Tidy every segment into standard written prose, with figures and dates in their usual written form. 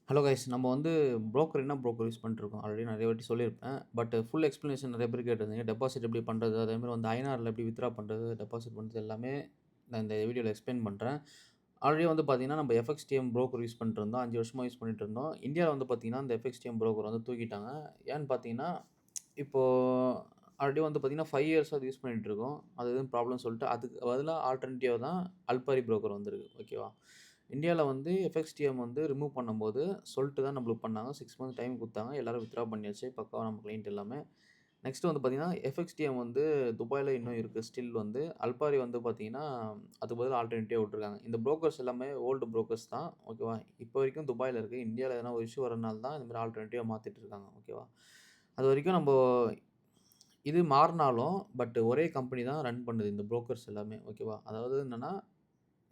Hello guys. நம்ம வந்து என்ன புரோக்கர் யூஸ் பண்ணிட்டுருக்கோம். ஆல்ரெடி நெறைய வாட்டி சொல்லியிருப்பேன். பட் ஃபுல் எக்ஸ்ப்ளனேஷன் நெறைய பேர் கேட்டிருந்தீங்க. டெபாசிட் எப்படி பண்றது? அதேமாரி வந்து ஐஎன்ஆர்ல எப்படி வித்ட்ரா பண்றது? டெபாசிட் பண்றது எல்லாமே நான் இந்த வீடியோல எக்ஸ்ப்ளைன் பண்றேன். ஆல்ரெடி வந்து பார்த்தீங்கன்னா, நம்ம எஃப்எக்ஸ்டிஎம் புரோக்கர் யூஸ் பண்ணிட்டுருந்தோம். 5 வருஷமா யூஸ் பண்ணிட்டுருந்தோம். இந்தியால வந்து பார்த்தீங்கன்னா, இந்த எஃப்எக்ஸ்டிஎம் புரோக்கர் வந்து தூக்கிட்டாங்க. ஏன்னு பார்த்தீங்கன்னா, இப்போ ஆல்ரெடி வந்து பார்த்தீங்கன்னா, 5 இயர்ஸா அது யூஸ் பண்ணிட்டுருக்கோம். அது எதுவும் ப்ராப்ளம் சொல்லிட்டு அதுக்கு பதிலா ஆல்டர்னேட்டிவா தான் அல்பாரி புரோக்கர் வந்திருக்கு. ஓகேவா? இந்தியால வந்து எஃப்எக்ஸ்டிஎம் வந்து ரிமூவ் பண்ணும்போது சொல்லிட்டு தான் நம்மளுக்கு பண்ணாங்க. 6 மந்த்ஸ் டைம் குடுத்தாங்க. எல்லாரும் வித்ட்ரா பண்ணியாச்சு. பக்காவா நம்ம கிளையன்ட் எல்லாமே. நெக்ஸ்ட் வந்து பார்த்தீங்கன்னா, எஃப்எக்ஸ்டிஎம் வந்து துபாய்ல இன்னும் இருக்கு. ஸ்டில் வந்து அல்பாரி வந்து பார்த்தீங்கன்னா, அதுக்கு பதிலா ஆல்டர்னேட்டிவா விட்டுருக்காங்க. இந்த புரோக்கர்ஸ் எல்லாமே ஓல்டு புரோக்கர்ஸ் தான். ஓகேவா? இப்போ வரைக்கும் துபாய்ல இருக்கு. இந்தியால எதனா ஒரு இஷ்யூ வரனால தான் இந்த மாரி ஆல்டர்னேட்டிவா மாத்திட்டு இருக்காங்க. ஓகேவா? அதுவரைக்கும் நம்ப இது மாறுனாலும், பட் ஒரே கம்பெனி தான் ரன் பண்ணுது இந்த புரோக்கர்ஸ் எல்லாமே. ஓகேவா? அதாவது என்னன்னா,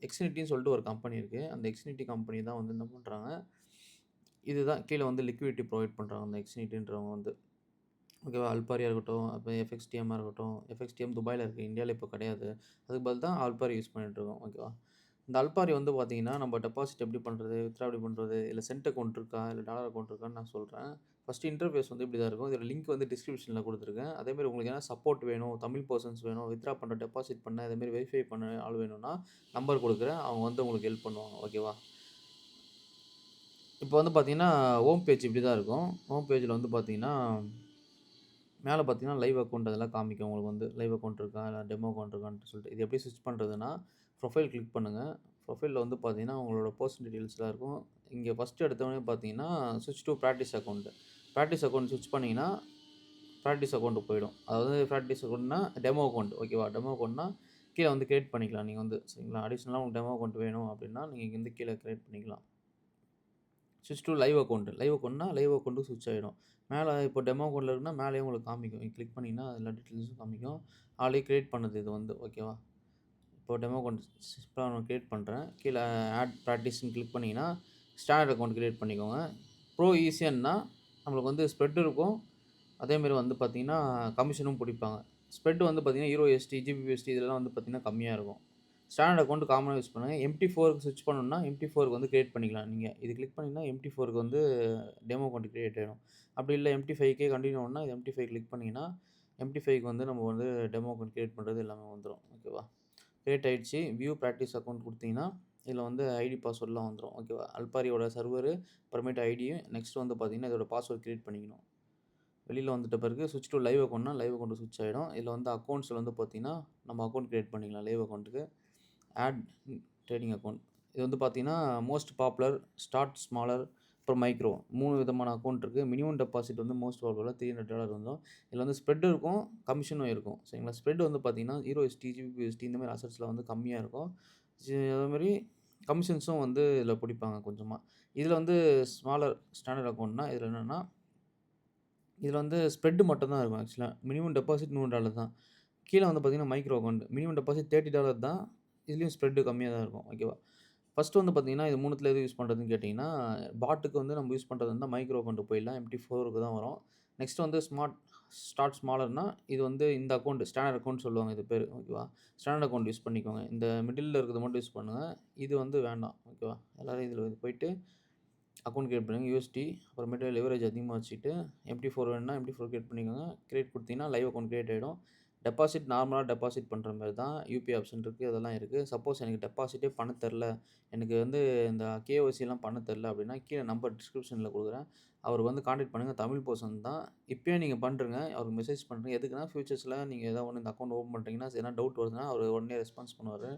எக்ஸ்னிட்டின்னு சொல்லிட்டு ஒரு கம்பெனி இருக்கு. அந்த எக்ஸ்னிட்டி கம்பெனி தான் வந்து என்ன பண்றாங்க, இதுதான் கீழ வந்து லிக்விடிட்டி புரொவைட் பண்றாங்க. அந்த எக்ஸ்னிட்டின்றவங்க வந்து. ஓகேவா? அல்பாரியா இருக்கட்டும், அப்புறம் எஃப்எக்ஸ்டிஎம்மா இருக்கட்டும். எஃப்எக்ஸ்டிஎம் துபாய்ல இருக்கு. இந்தியால இப்போ கிடையாது. அதுக்கு பதில் தான் அல்பாரி யூஸ் பண்ணிட்டுருக்கோம். ஓகேவா? இந்த அல்பாரி வந்து பார்த்தீங்கன்னா, நம்ம டெபாசிட் எப்படி பண்றது? வித்ட்ரா எப்படி பண்றது? இல்ல சென்ட் அக்கவுண்ட் இருக்கா? இல்ல டாலர் அக்கவுண்ட் இருக்கான்னு நான் சொல்றேன். ஃபர்ஸ்ட் இன்டர்ஃபேஸ் வந்து இப்படி தான் இருக்கும். இதோட லிங்க் வந்து டிஸ்கிரிப்ஷன்ல குடுத்துருக்கேன். அதேமாரி உங்களுக்கு எதனா சப்போர்ட் வேணும், தமிழ் பெர்சன்ஸ் வேணும், வித்ட்ரா பண்ண, டெபாசிட் பண்ண, இதேமாரி வெரிஃபை பண்ண ஆள் வேணும்னா, நம்பர் குடுக்குறேன். அவங்க வந்து உங்களுக்கு ஹெல்ப் பண்ணுவாங்க. ஓகேவா? இப்போ வந்து பார்த்தீங்கன்னா, ஹோம் பேஜ் இப்படி தான் இருக்கும். ஹோம் பேஜ்ல வந்து பார்த்தீங்கன்னா, மேல பார்த்தீங்கன்னா, லைவ் அக்கவுண்ட் அதெல்லாம் காமிக்கும். உங்களுக்கு வந்து லைவ் அக்கவுண்ட் இருக்கா? இல்ல டெமோ அக்கவுண்ட் இருக்கான்ட்டு சொல்லிட்டு. இது எப்படி ஸ்விட்ச் பண்றதுன்னா, ப்ரொஃபைல் கிளிக் பண்ணுங்க. ப்ரொஃபைல்ல வந்து பார்த்தீங்கன்னா, உங்களோட பெர்சனல் டீட்டெயில்ஸ்லாம் இருக்கும். இங்க ஃபர்ஸ்ட் எடுத்தோனே பார்த்தீங்கன்னா, ஸ்விட்ச் to practice account. Practice account ஸ்விட்ச் பண்ணீங்கன்னா, பிராக்டிஸ் அக்கவுண்ட் போயிடும். அதாவது பிராக்டிஸ் அக்கவுண்ட்னா டெமோ அக்கவுண்ட். ஓகேவா? டெமோ அக்கவுண்ட்னா கீழ வந்து கிரியேட் பண்ணிக்கலாம். நீங்க வந்து சரிங்களா? அடிஷனலா உங்களுக்கு டெமோ அக்கவுண்ட் வேணும் அப்படின்னா, நீங்க இங்க வந்து கீழ கிரியேட் பண்ணிக்கலாம். ஸ்விட்ச் டூ லைவ் அக்கவுண்ட். லைவ் அக்கவுண்ட்னா, லைவ் அக்கவுண்ட்டும் ஸ்விட்ச் ஆயிடும். மேல இப்போ டெமோ அக்கவுண்ட்ல இருக்குன்னா, மேலயே உங்களுக்கு காமிக்கும். நீங்க கிளிக் பண்ணீங்கன்னா, எல்லா டீட்டெயில்ஸும் காமிக்கும். ஆல்ரெடி கிரியேட் பண்ணது இது வந்து. ஓகேவா? இப்போ டெமோ அக்கவுண்ட் இப்போ நான் கிரியேட் பண்றேன். கீழ ஆட் பிராக்டிஸ்ன்னு கிளிக் பண்ணீங்கன்னா, ஸ்டாண்டர்ட் அக்கவுண்ட் கிரியேட் பண்ணிக்கோங்க. ப்ரோ ஈசிஎன்னா நம்மளுக்கு வந்து ஸ்ப்ரெட் இருக்கும். அதேமாரி வந்து பார்த்தீங்கன்னா, கமிஷனும் புடிப்பாங்க. ஸ்ப்ரெட் வந்து பார்த்தீங்கன்னா, யூரோஎஸ்டி, ஜிபிபிஎஸ்டி இதெல்லாம் வந்து பார்த்தீங்கன்னா கம்மியா இருக்கும். ஸ்டாண்டர்ட் அக்கவுண்ட் காமனா யூஸ் பண்ணுங்க. எம்டி4க்கு ஸ்விட்ச் பண்ணணும்னா, எம்டி4க்கு வந்து கிரியேட் பண்ணிக்கலாம் நீங்க. இது கிளிக் பண்ணீங்கன்னா, எம்டி4க்கு வந்து டெமோ அக்கவுண்ட் கிரியேட் ஆயிடும். அப்படி இல்ல எம்டி5க்கே கன்டின்யூ ஆகணும்னா, எம்டி5 கிளிக் பண்ணீங்கன்னா, எம்டி5க்கு வந்து நம்ம வந்து டெமோ அக்கவுண்ட் கிரியேட் பண்றது எல்லாமே வந்துரும். ஓகேவா? கிரியேட் ஆயிடுச்சு. வியூ பிராக்டிஸ் அக்கவுண்ட் குடுத்தீங்கன்னா, இதில வந்து ஐடி, பாஸ்வேர்ட்லாம் வந்துரும். ஓகேவா? அல்பாரியோட சர்வரு, அப்புறமேட்டு ஐடியும், நெக்ஸ்ட் வந்து பார்த்தீங்கன்னா, இதோட பாஸ்வேர்ட் கிரியேட் பண்ணிக்கணும். வெளில வந்துட்ட பிறகு ஸ்விட்ச் டூ லைவ் அக்கவுண்ட்னா, லைவ் அக்கவுண்ட் ஸ்விட்ச் ஆயிடும். இதில வந்து அக்கவுண்ட்ஸ்ல வந்து பார்த்தீங்கன்னா, நம்ம அக்கவுண்ட் கிரியேட் பண்ணிக்கலாம் லைவ் அக்கவுண்ட்க்கு. Add trading account. இது வந்து பார்த்தீங்கன்னா, மோஸ்ட் பாப்புலர், ஸ்டார்ட் ஸ்மாலர், அப்புறம் மைக்ரோ 3 விதமான அக்கவுண்ட் இருக்கு. மினிமம் டெபாசிட் வந்து மோஸ்ட் பாப்புலர் $300 வந்துரும். இதில வந்து ஸ்ப்ரெட் இருக்கும், கமிஷனும் இருக்கும். சரிங்களா? ஸ்ப்ரெட் வந்து பார்த்தீங்கன்னா, யூரோஎஸ்டி, ஜிபிபிஎஸ்டி இந்த மாரி அசெட்ஸ்ல வந்து கம்மியா இருக்கும். அதேமாரி கமிஷன்ஸும் வந்து இதில புடிப்பாங்க கொஞ்சமா. இதில வந்து ஸ்மாலர் ஸ்டாண்டர்ட் அக்கவுண்ட்னா, இதில என்னன்னா இதில வந்து ஸ்ப்ரெட் மட்டும் தான் இருக்கும் ஆக்சுவலா. மினிமம் டெபாசிட் $100 தான். கீழ வந்து பார்த்தீங்கன்னா, மைக்ரோ அக்கவுண்ட். மினிமம் டெபாசிட் $30 தான். இதுலயும் ஸ்ப்ரெட் கம்மியா தான் இருக்கும். ஓகேவா? ஃபர்ஸ்ட் வந்து பார்த்தீங்கன்னா, இது 3த்துல எது யூஸ் பண்றதுன்னு கேட்டீங்கன்னா, பாட்டுக்கு வந்து நம்ம யூஸ் பண்றது வந்து மைக்ரோ அக்கவுண்ட் போயிடலாம். எம்டி4க்கு தான் வரும். நெக்ஸ்ட் வந்து ஸ்டார்ட் ஸ்மாலர்னா, இது வந்து இந்த அக்கவுண்ட் ஸ்டாண்டர்ட் அக்கவுண்ட் சொல்லுவாங்க இது பேரு. ஓகேவா? ஸ்டாண்டர்ட் அக்கவுண்ட் யூஸ் பண்ணிக்கோங்க. இந்த மிடில்ல இருக்கிறத மட்டும் யூஸ் பண்ணுங்க. இது வந்து வேண்டாம். ஓகேவா? எல்லாரும் இதில போயிட்டு அக்கவுண்ட் கிரியேட் பண்ணுங்க. யூஎஸ்டி அப்புறமேட்டு லிவரேஜ் அதிகமா வச்சுக்கிட்டு எம்டி4 வேணும்னா எம்டி4 கிரியேட் பண்ணிக்கோங்க. கிரியேட் குடுத்தீங்கன்னா லைவ் அக்கவுண்ட் கிரியேட் ஆயிடும். டெபாசிட் நார்மலா டெபாசிட் பண்ற மாரி தான். யுபிஐ ஆப்ஷன் இருக்கு. அதெல்லாம் இருக்கு. சப்போஸ் எனக்கு டெபாசிட்டே பண்ண தெர்ல. எனக்கு வந்து இந்த கேஒய்சிலாம் பண்ண தெர்ல அப்டின்னா, கீழ நம்பர் டிஸ்கிரிப்ஷன்ல குடுக்குறேன். அவருக்கு வந்து கான்டாக்ட் பண்ணுங்க. தமிழ் பெர்சன் தான். இப்பயே நீங்க பண்ருங்க. அவருக்கு மெசேஜ் பண்றீங்க. எதுக்குன்னா ஃபியூச்சர்ஸ்ல நீங்க ஏதாவது ஒண்ணு இந்த அக்கவுண்ட் ஓப்பன் பண்றீங்கன்னா, எதனா டவுட் வருதுன்னா, அவரு உடனே ரெஸ்பான்ஸ் பண்ணுவாரு.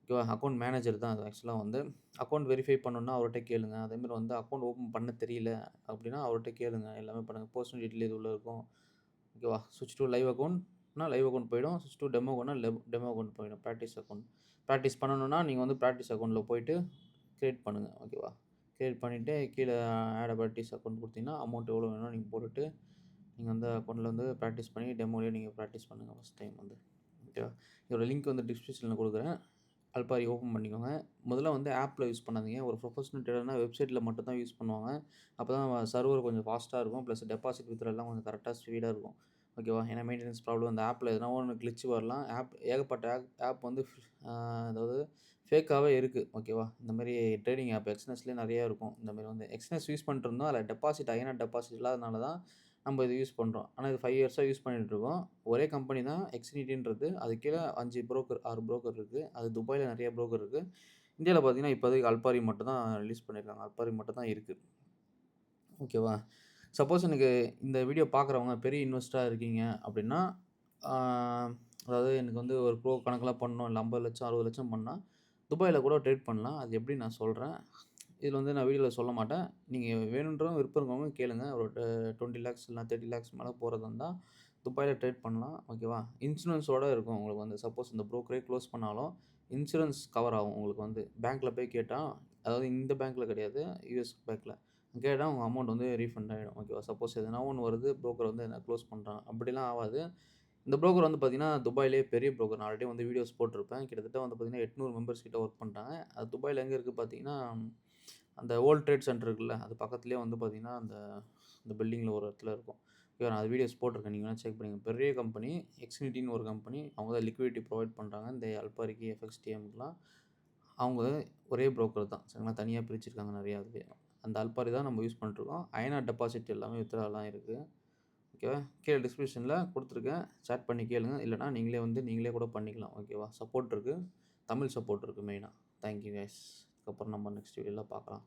ஓகேவா? அக்கவுண்ட் மேனேஜர் தான் அது ஆக்சுவலா வந்து. அக்கவுண்ட் வெரிஃபை பண்ணணும்னா அவர்ட்ட கேளுங்க. அதேமாரி வந்து அக்கவுண்ட் ஓப்பன் பண்ண தெரியல அப்டின்னா, அவர்ட்ட கேளுங்க. எல்லாமே பண்ணுங்க. பெர்சனல் டீட்டெயில் இது உள்ள இருக்கும். ஓகேவா? ஸ்விட்ச் டூ லைவ் அக்கவுண்ட்னா லைவ் அக்கவுண்ட் போயிடும். ஸ்விட்ச் டூ டெமோ அக்கவுண்ட்னா டெமோ அக்கவுண்ட் போயிடும். Practice account. பிராக்டிஸ் பண்ணணும்னா, நீங்க வந்து பிராக்டிஸ் அக்கவுண்ட்ல போயிட்டு கிரியேட் பண்ணுங்க. ஓகேவா? கிரியேட் பண்ணிட்டு கீழ ஆட் அ பிராக்டிஸ் அக்கவுண்ட் குடுத்தீங்கன்னா, அமௌண்ட் எவ்வளோ வேணுமோ நீங்க போட்டுட்டு, நீங்க வந்து அக்கவுண்ட்ல வந்து பிராக்டிஸ் பண்ணி டெமோலயே நீங்க பிராக்டிஸ் பண்ணுங்க ஃபர்ஸ்ட் டைம் வந்து. ஓகேவா? இதோட லிங்க் வந்து டிஸ்கிரிப்ஷன்ல குடுக்குறேன். அல்பாரி ஓப்பன் பண்ணிக்கோங்க. முதல்ல வந்து ஆப்ல யூஸ் பண்ணாதீங்க. ஒரு ப்ரொஃபஷனல் ட்ரேடர்னா வெப்சைட்ல மட்டும் தான் யூஸ் பண்ணுவாங்க. அப்பதான் சர்வர் கொஞ்சம் ஃபாஸ்ட்டா இருக்கும். பிளஸ் டெபாசிட் வித்ட்ராலாம் கொஞ்சம் கரெக்ட்டா ஸ்பீடா இருக்கும். ஓகேவா? ஏன்னா மெயின்டனன்ஸ் ப்ராப்ளம் இந்த ஆப்ல எதனா ஒண்ணு கிளிட்ச் வரலாம். ஏகப்பட்ட ஆப் வந்து அதாவது ஃபேக்காவே இருக்கு. ஓகேவா? இந்த மாரி ட்ரேடிங் ஆப் எக்ஸ்னஸ்லயே நெறைய இருக்கும். இந்த மாரி வந்து எக்ஸ்னஸ் யூஸ் பண்ணிட்டுருந்தோம். அதில டெபாசிட் ஐஎன்ஆர் டெபாசிட் இல்லாதனால தான் நம்ம இத யூஸ் பண்றோம். ஆனா இது 5 இயர்ஸா யூஸ் பண்ணிட்டுருக்கோம். ஒரே கம்பெனி தான் எக்ஸ்னிட்டின்றது. அதுக்கு கீழ 5 புரோக்கர் 6 புரோக்கர் இருக்கு. அது துபாய்ல நெறைய புரோக்கர் இருக்கு. இந்தியால பார்த்தீங்கன்னா, இப்போதைக்கு அல்பாரி மட்டும் தான் ரிலீஸ் பண்ணியிருக்காங்க. அல்பாரி மட்டும் தான் இருக்கு. ஓகேவா? சப்போஸ் எனக்கு இந்த வீடியோ பார்க்குறவங்க பெரிய இன்வெஸ்டரா இருக்கீங்க அப்டின்னா, ஆ அதாவது எனக்கு வந்து ஒரு ப்ரோ கணக்குல பண்ணணும். இல்ல 50,00,000 60,00,000 பண்ணா, துபாய்ல கூட ட்ரேட் பண்ணலாம். அது எப்டின்னு நான் சொல்றேன். இதில வந்து நான் வீடியோல சொல்ல மாட்டேன். நீங்க வேணுன்றவங்க விருப்பம் இருக்கவங்க கேளுங்க. ஒரு 20,00,000 இல்லனா 30,00,000 மேல போறதா இருந்தா, துபாய்ல ட்ரேட் பண்ணலாம். ஓகேவா? இன்சூரன்ஸோட இருக்கும் உங்களுக்கு வந்து. சப்போஸ் இந்த புரோக்கரே க்ளோஸ் பண்ணாலும், இன்சூரன்ஸ் கவர் ஆகும் உங்களுக்கு வந்து. பேங்க்ல போய் கேட்டா, அதாவது இந்த பேங்க்ல கிடையாது. யுஎஸ் பேங்க்ல. கேட்டா உங்க அமௌண்ட் வந்து ரீஃபண்ட் ஆயிடும். ஓகேவா? சப்போஸ் எதனா ஒண்ணு வருது, புரோக்கர் வந்து என்ன க்ளோஸ் பண்றாங்க. அப்படிலாம் ஆவாது. இந்த புரோக்கர் வந்து பார்த்தீங்கன்னா, துபாய்லயே பெரிய புரோக்கர். நான் ஆல்ரெடி வந்து வீடியோஸ் போட்டிருப்பேன். கிட்டத்தட்ட வந்து பார்த்தீங்கன்னா, 800 மெம்பர்ஸ் கிட்ட வொர்க் பண்றாங்க. அது துபாய்ல எங்க இருக்கு பார்த்தீங்கன்னா, அந்த வேர்ல்ட் ட்ரேட் சென்டர் இருக்குல்ல, அது பக்கத்திலேயே வந்து பார்த்தீங்கன்னா, அந்த அந்த பில்டிங்ல ஒரு இடத்துல இருக்கும். ஓகேவா? நான் அது வீடியோஸ் போட்டிருக்கேன். நீங்க வேணா செக் பண்ணிக்கங்க. பெரிய கம்பெனி, எக்ஸ்னிட்டின்னு ஒரு கம்பெனி. அவங்க தான் லிக்விடிட்டி ப்ரொவைட் பண்றாங்க. இந்த அல்பாரிக்கு, எஃப்எக்ஸ்டிஎம்க்குலாம். அவங்க ஒரே புரோக்கர் தான். சரிங்களா? தனியா பிரிச்சிருக்காங்க நெறையா இதுலயே. அந்த அல்பாரி தான் நம்ம யூஸ் பண்ணிட்டுருக்கோம். ஐஎன்ஆர் டெபாசிட் எல்லாமே வித்ட்ராலாம் இருக்கு. ஓகேவா? கீழ டிஸ்கிரிப்ஷன்ல குடுத்துருக்கேன். சேட் பண்ணி கேளுங்க. இல்லன்னா நீங்களே கூட பண்ணிக்கலாம். ஓகேவா? சப்போர்ட் இருக்கு. தமிழ் சப்போர்ட் இருக்கு மெயினா. Thank you guys. அதுக்கப்புறம் நம்ம நெக்ஸ்ட் வீடியோல பார்க்கலாம்.